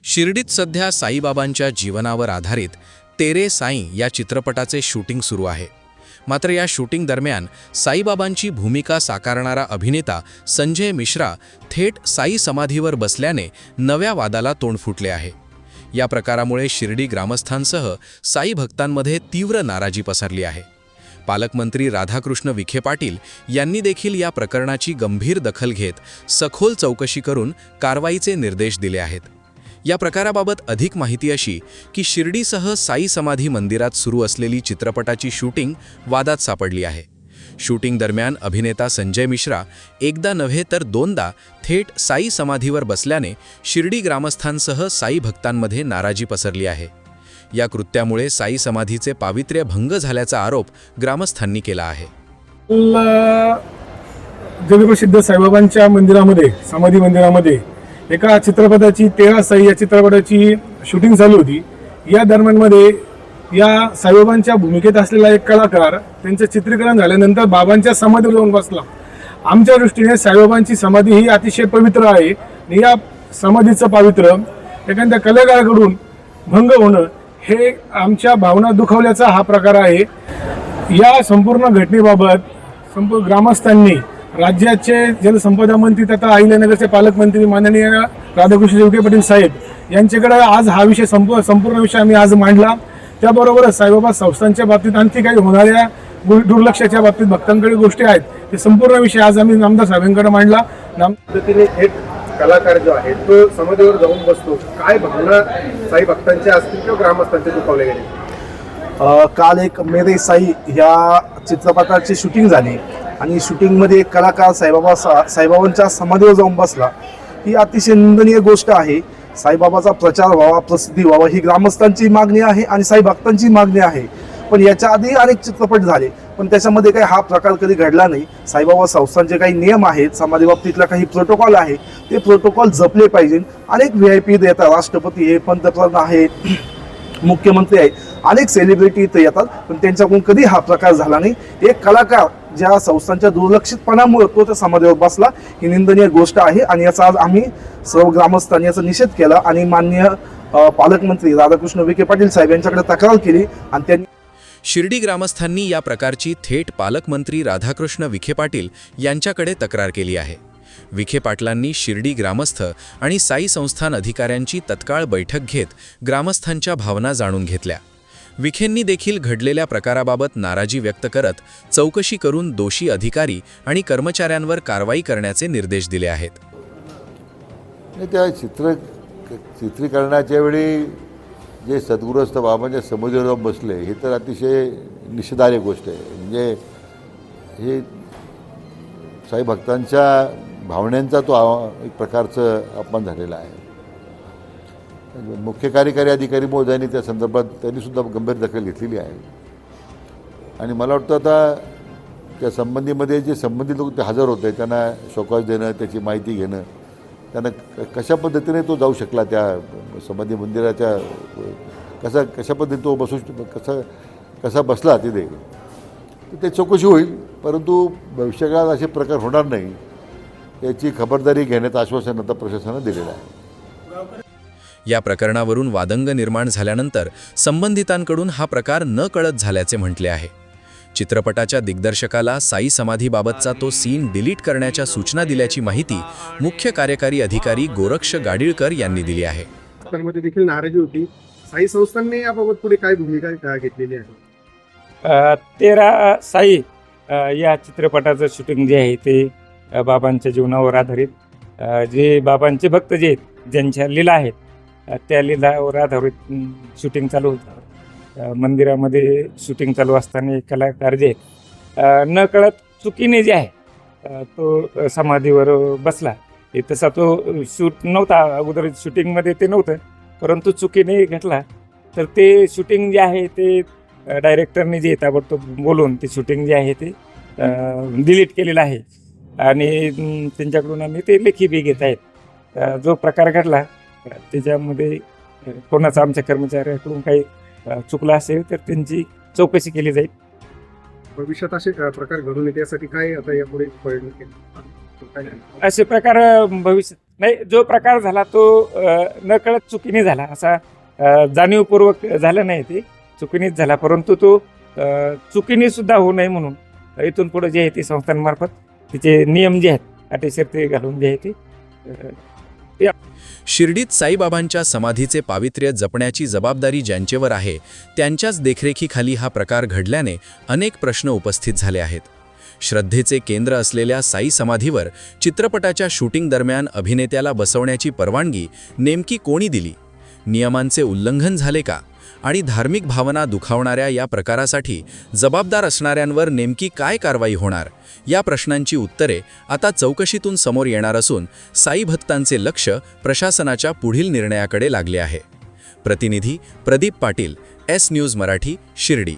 शिर्डीत सध्या साईबाबांच्या जीवनावर आधारित तेरे साई या चित्रपटाचे शूटिंग सुरू आहे। मात्र या शूटिंग दरम्यान साईबाबांची भूमिका साकारणारा अभिनेता संजय मिश्रा थेट साई समाधीवर बसल्याने नव्या वादाला तोंड फुटले आहे। या प्रकारामुळे शिर्डी ग्रामस्थांसह साई भक्तांमध्ये तीव्र नाराजी पसरली आहे। पालकमंत्री राधाकृष्ण विखे पाटील यांनी देखील या प्रकरणाची गंभीर दखल घेत सखोल चौकशी करून कारवाईचे निर्देश दिले आहेत। या प्रकाराबाबत अधिक माहिती अशी की शिर्डीसह साई समाधी मंदिरात सुरू असलेली चित्रपटाची शूटिंग वादात सापडली आहे। शूटिंग दरम्यान अभिनेता संजय मिश्रा एकदा नव्हे तर दोनदा थेट साई समाधीवर बसल्याने शिर्डी ग्रामस्थांसह साई भक्तांमध्ये नाराजी पसरली आहे। या कृत्यामुळे साई समाधीचे पावित्र्य भंग झाल्याचा आरोप ग्रामस्थांनी केला आहे। जगप्रसिद्ध साईबाबांच्या मंदिरामध्ये समाधी मंदिरामध्ये एका चित्रपटाची 13 साई या चित्रपटाची शूटिंग चालू होती। या दरम्यानमध्ये या साईबाबांच्या भूमिकेत असलेला एक कलाकार त्यांचं चित्रीकरण झाल्यानंतर बाबांच्या समाधीवर जाऊन बसला। आमच्या दृष्टीने साईबाबांची समाधी ही अतिशय पवित्र आहे आणि या समाधीचं पावित्र्य एखाद्या कलाकाराकडून भंग होणं हे आमच्या भावना दुखावल्याचा हा प्रकार आहे। या संपूर्ण घटनेबाबत ग्रामस्थांनी राज्याचे जलसंपदा मंत्री तथा अहिल्यानगरचे पालकमंत्री माननीय राधाकृष्ण विखे पाटील साहेब यांच्याकडे आज हा विषय संपूर्ण विषय आम्ही आज मांडला। त्याबरोबरच साईबाबा संस्थांच्या बाबतीत आणखी काही होणाऱ्या दुर्लक्षाच्या बाबतीत भक्तांकडे गोष्टी आहेत ते संपूर्ण विषय आज आम्ही नामदार साहेबांकडे मांडला। पद्धतीने एक कलाकार जो आहे तो समाधीवर जाऊन बसतो, काय भावना साई भक्तांच्या असतील किंवा ग्रामस्थांचे दुखावले गेले? काल एक मेरे साई या चित्रपटाची शूटिंग झाली आणि शूटिंगमध्ये एक कलाकार साईबाबांच्या समाधीवर जाऊन बसला। ही अतिशय निंदनीय गोष्ट आहे। साईबाबाचा प्रचार व्हावा, प्रसिद्धी व्हावा ही ग्रामस्थांची मागणी आहे आणि साई भक्तांची मागणी आहे। पण याच्या आधी अनेक चित्रपट झाले पण त्याच्यामध्ये काही हा प्रकार कधी घडला नाही। साईबाबा संस्थांचे काही नियम आहेत, समाधी बाबतीतला काही प्रोटोकॉल आहे, ते प्रोटोकॉल जपले पाहिजे। अनेक VIP येतात, राष्ट्रपती आहे, पंतप्रधान आहेत, मुख्यमंत्री आहे, अनेक सेलिब्रिटी इथं येतात पण त्यांच्याकडून कधी हा प्रकार झाला नाही। एक कलाकार ज्या संस्थांच्या दुर्लक्षितपणामुळे तो त्या समाधीवर बसला ही निंदनीय गोष्ट आहे आणि याचा आज आम्ही सर्व ग्रामस्थांनी याचा निषेध केला आणि माननीय पालकमंत्री राधाकृष्ण विखे पाटील साहेब यांच्याकडे तक्रार केली आणि त्यांनी शिर्डी ग्रामस्थांनी या प्रकारची थेट पालकमंत्री राधाकृष्ण विखे पाटील यांच्याकडे तक्रार केली आहे। विखे पाटलांनी शिर्डी ग्रामस्थ आणि साई संस्थान अधिकाऱ्यांची तत्काळ बैठक घेत ग्रामस्थांच्या भावना जाणून घेतल्या। विखेंनी देखील घडलेल्या प्रकाराबाबत नाराजी व्यक्त करत चौकशी करून दोषी अधिकारी आणि कर्मचाऱ्यांवर कारवाई करण्याचे निर्देश दिले आहेत। त्या चित्रीकरणाच्या वेळी जे सद्गुरस्थ बाबांच्या समाधीवर जाऊन बसले हे तर अतिशय निषेधार्ह गोष्ट आहे। म्हणजे हे साई भक्तांच्या भावनांचा तो एक प्रकारचं अपमान झालेला आहे। मुख्य कार्यकारी अधिकारी महोदयांनी त्या संदर्भात त्यांनीसुद्धा गंभीर दखल घेतलेली आहे आणि मला वाटतं आता त्या संबंधीमध्ये जे संबंधित लोक ते हजर होते त्यांना शोकॉज देणं, त्याची माहिती घेणं, त्यांना कशा पद्धतीने तो जाऊ शकला त्या समाधी मंदिराच्या कशा पद्धतीने तो कसा बसला तिथे ते चौकशी होईल। परंतु भविष्यकाळात असे प्रकार होणार नाही याची खबरदारी घेण्याचं आश्वासन आता प्रशासनानं दिलेलं आहे। या प्रकरणावरून वादंग निर्माण झाल्यानंतर संबंधितांकडून हा प्रकार न कळत झाल्याचे म्हटले आहे। चित्रपटाच्या दिग्दर्शकाला साई समाधीबाबतचा तो सीन डिलीट करण्याच्या सूचना दिल्याची माहिती मुख्य कार्यकारी अधिकारी गोरक्ष गाडीळकर यांनी दिली आहे। त्यामध्ये देखील नाराजी होती। साई संस्थांनी याबाबत पुढे काय भूमिका घेतलेली आहे? 13 साई या चित्रपटाचं शूटिंग जे आहे ते बाबांच्या जीवनावर आधारित जे बाबांचे भक्त जे आहेत ज्यांच्या लीला आहेत त्या लीलावर आधारित शूटिंग चालू होतं। मंदिरामध्ये शूटिंग चालू असताना एक कलाकार जे आहेत न कळत चुकीने जे आहे तो समाधीवर बसला। तसा तो शूट नव्हता, अगोदर शूटिंगमध्ये ते नव्हतं परंतु चुकीने घडला तर ते शूटिंग जे आहे ते डायरेक्टरने जे ताबडतोब बोलून ते शूटिंग जे आहे ते डिलीट केलेलं आहे आणि त्यांच्याकडून आम्ही ते लेखी बी घेत आहेत। जो प्रकार घडला त्याच्यामध्ये कोणाचा आमच्या कर्मचाऱ्याकडून काही चुकला असेल तर त्यांची चौकशी केली जाईल। भविष्यात असे प्रकार घडून येते यासाठी काय आता यापुढे प्रयत्न केले? शकतो काय? असे प्रकार भविष्यात नाही, जो प्रकार झाला तो नकळत चुकीने झाला, असा जाणीवपूर्वक झाला नाही, ते चुकीनेच झाला. परंतु तो चुकीने सुद्धा होऊ नये म्हणून इथून पुढे जे आहे ते संस्थांमार्फत तिचे नियम जे आहेत अटी शर्ती घालून जे आहे ते शिर्डीत साईबाबांच्या समाधीचे पावित्र्य जपण्याची जबाबदारी ज्यांचेवर आहे त्यांच्याच देखरेखीखाली हा प्रकार घडल्याने अनेक प्रश्न उपस्थित झाले आहेत. श्रद्धेचे केंद्र असलेल्या साई समाधीवर चित्रपटाच्या शूटिंग दरम्यान अभिनेत्याला बसवण्याची परवानगी नेमकी कोणी दिली? नियमांचे उल्लंघन झाले का? आणि धार्मिक भावना दुखावणाऱ्या या प्रकारासाठी जबाबदार असणाऱ्यांवर नेमकी काय कारवाई होणार? या प्रश्नांची उत्तरे आता चौकशीतून समोर येणार असून साई भक्तांचे लक्ष प्रशासनाच्या पुढील निर्णयाकडे लागले आहे. प्रतिनिधी प्रदीप पाटील, एस न्यूज मराठी, शिर्डी.